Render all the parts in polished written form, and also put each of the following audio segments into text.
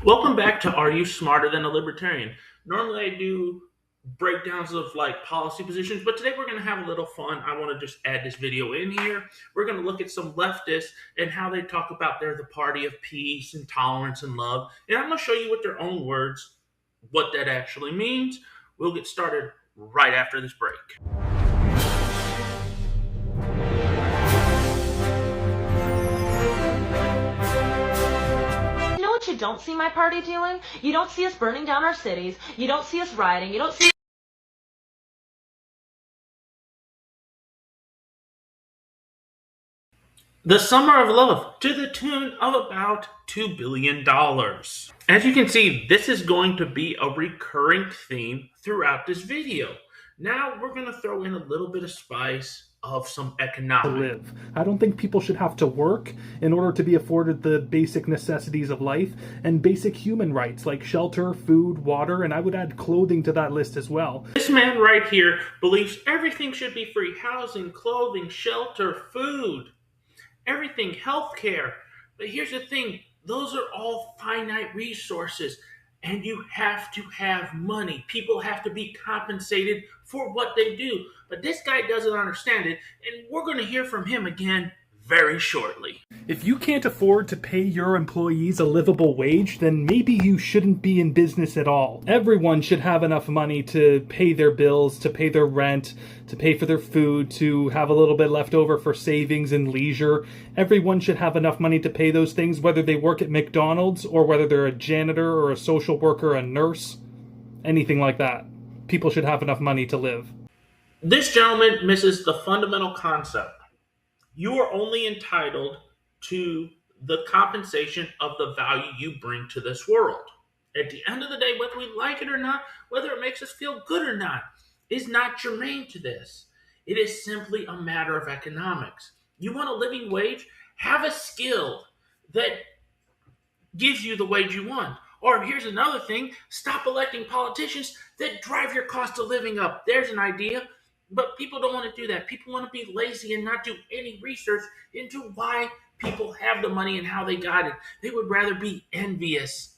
Welcome back to Are You Smarter Than a Libertarian? Normally I do breakdowns of policy positions, but today we're going to have a little fun. I want to just add this video in here. We're going to look at some leftists and how they talk about they're the party of peace and tolerance and love. And I'm going to show you with their own words what that actually means. We'll get started right after this break. You don't see my party doing? You don't see us burning down our cities. You don't see us rioting. You don't see... The Summer of Love, to the tune of about $2 billion. As you can see, this is going to be a recurring theme throughout this video. Now we're going to throw in a little bit of spice of some economics. I don't think people should have to work in order to be afforded the basic necessities of life and basic human rights like shelter, food, water, and I would add clothing to that list as well. This man right here believes everything should be free. Housing, clothing, shelter, food, everything, healthcare. But here's the thing, those are all finite resources. And you have to have money. People have to be compensated for what they do. But this guy doesn't understand it, and we're going to hear from him again very shortly. If you can't afford to pay your employees a livable wage, then maybe you shouldn't be in business at all. Everyone should have enough money to pay their bills, to pay their rent, to pay for their food, to have a little bit left over for savings and leisure. Everyone should have enough money to pay those things, whether they work at McDonald's or whether they're a janitor or a social worker, a nurse, anything like that. People should have enough money to live. This gentleman misses the fundamental concept. You are only entitled to the compensation of the value you bring to this world. At the end of the day, whether we like it or not, whether it makes us feel good or not, is not germane to this. It is simply a matter of economics. You want a living wage? Have a skill that gives you the wage you want. Or here's another thing, stop electing politicians that drive your cost of living up. There's an idea. But people don't want to do that. People want to be lazy and not do any research into why people have the money and how they got it. They would rather be envious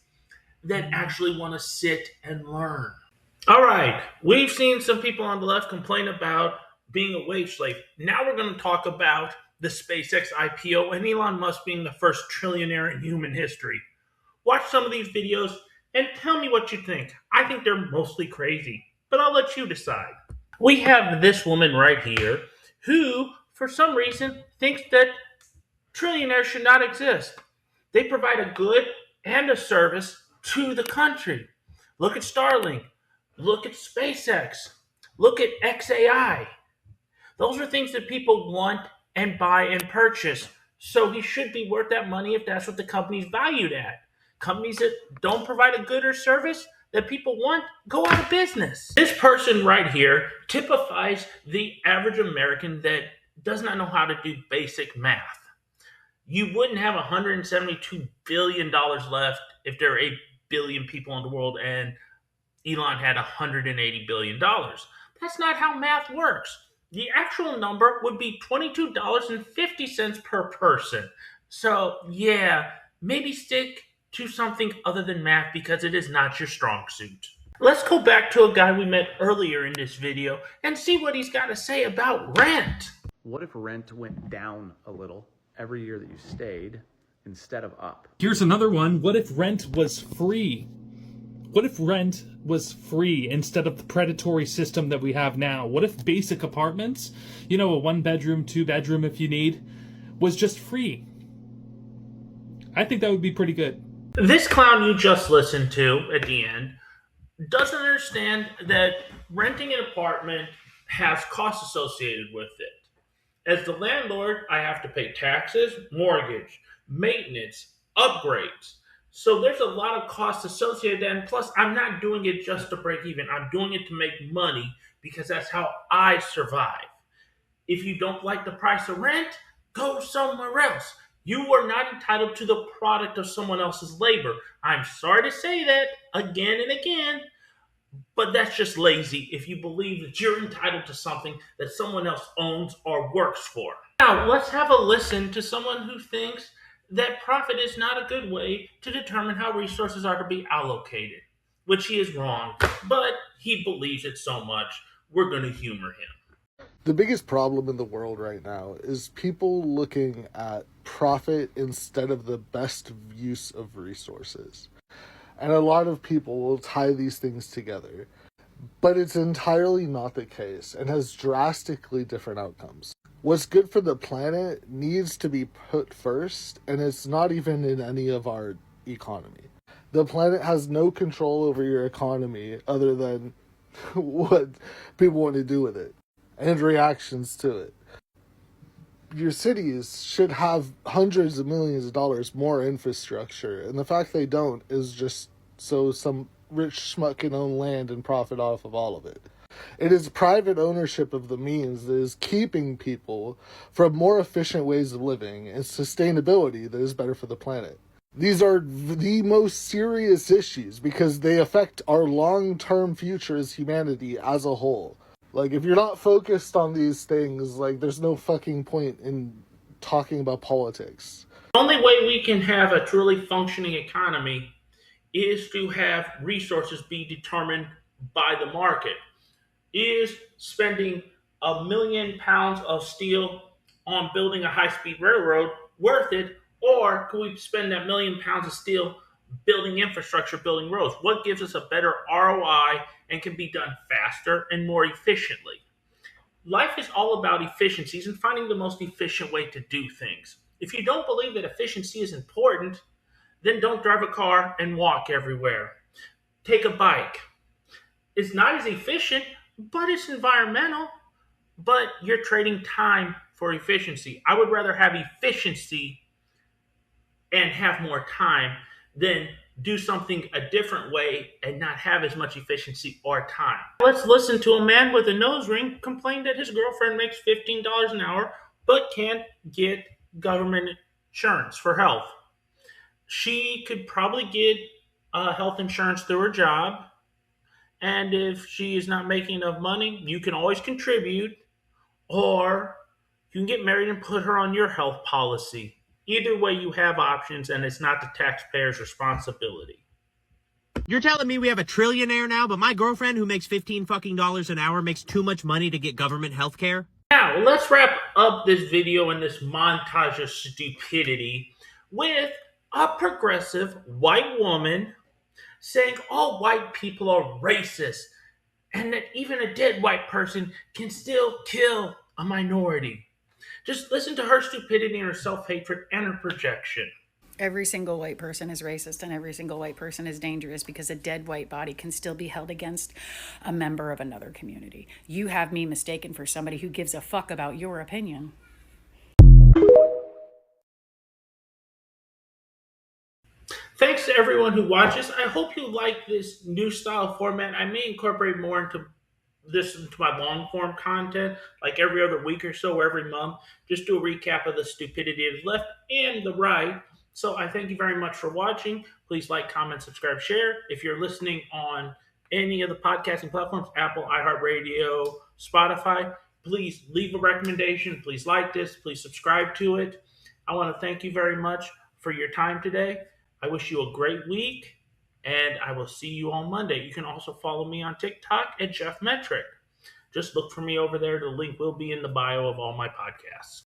than actually want to sit and learn. All right, we've seen some people on the left complain about being a wage slave. Now we're going to talk about the SpaceX IPO and Elon Musk being the first trillionaire in human history. Watch some of these videos and tell me what you think. I think they're mostly crazy, but I'll let you decide. We have this woman right here who, for some reason, thinks that trillionaires should not exist. They provide a good and a service to the country. Look at Starlink. Look at SpaceX. Look at XAI. Those are things that people want and buy and purchase. So he should be worth that money if that's what the company's valued at. Companies that don't provide a good or service that people want go out of business. This person right here typifies the average American that does not know how to do basic math. You wouldn't have $172 billion left if there were 8 billion people in the world and Elon had $180 billion. That's not how math works. The actual number would be $22.50 per person. So yeah, maybe stick to something other than math because it is not your strong suit. Let's go back to a guy we met earlier in this video and see what he's got to say about rent. What if rent went down a little every year that you stayed instead of up? Here's another one. What if rent was free? What if rent was free instead of the predatory system that we have now? What if basic apartments, a 1-bedroom, 2-bedroom if you need, was just free? I think that would be pretty good. This clown you just listened to at the end doesn't understand that renting an apartment has costs associated with it. As the landlord, I have to pay taxes, mortgage, maintenance, upgrades. So there's a lot of costs associated with that. And plus, I'm not doing it just to break even. I'm doing it to make money because that's how I survive. If you don't like the price of rent, go somewhere else. You are not entitled to the product of someone else's labor. I'm sorry to say that again and again, but that's just lazy if you believe that you're entitled to something that someone else owns or works for. Now, let's have a listen to someone who thinks that profit is not a good way to determine how resources are to be allocated, which he is wrong, but he believes it so much, we're going to humor him. The biggest problem in the world right now is people looking at profit instead of the best use of resources. And a lot of people will tie these things together. But it's entirely not the case and has drastically different outcomes. What's good for the planet needs to be put first, and it's not even in any of our economy. The planet has no control over your economy other than what people want to do with it and reactions to it. Your cities should have hundreds of millions of dollars more infrastructure, and the fact they don't is just so some rich schmuck can own land and profit off of all of it. It is private ownership of the means that is keeping people from more efficient ways of living and sustainability that is better for the planet. These are the most serious issues because they affect our long-term future as humanity as a whole. Like, if you're not focused on these things, like, there's no fucking point in talking about politics. The only way we can have a truly functioning economy is to have resources be determined by the market. Is spending £1 million of steel on building a high-speed railroad worth it, or can we spend that £1 million of steel building infrastructure, building roads? What gives us a better ROI and can be done faster and more efficiently? Life is all about efficiencies and finding the most efficient way to do things. If you don't believe that efficiency is important, then don't drive a car and walk everywhere. Take a bike. It's not as efficient, but it's environmental. But you're trading time for efficiency. I would rather have efficiency and have more time than do something a different way and not have as much efficiency or time. Let's listen to a man with a nose ring complain that his girlfriend makes $15 an hour but can't get government insurance for health. She could probably get health insurance through her job. And if she is not making enough money, you can always contribute, or you can get married and put her on your health policy. Either way, you have options, and it's not the taxpayer's responsibility. You're telling me we have a trillionaire now, but my girlfriend who makes $15 an hour makes too much money to get government health care? Now, let's wrap up this video and this montage of stupidity with a progressive white woman saying all white people are racist and that even a dead white person can still kill a minority. Just listen to her stupidity and her self-hatred and her projection. Every single white person is racist and every single white person is dangerous because a dead white body can still be held against a member of another community. You have me mistaken for somebody who gives a fuck about your opinion. Thanks to everyone who watches. I hope you like this new style format. I may incorporate more into my long form content, like every other week or so, or every month. Just do a recap of the stupidity of the left and the right. So I thank you very much for watching. Please like, comment, subscribe, share. If you're listening on any of the podcasting platforms, Apple, iHeartRadio, Spotify, please leave a recommendation. Please like this. Please subscribe to it. I want to thank you very much for your time today. I wish you a great week, and I will see you on Monday. You can also follow me on TikTok at Jeff Metric. Just look for me over there. The link will be in the bio of all my podcasts.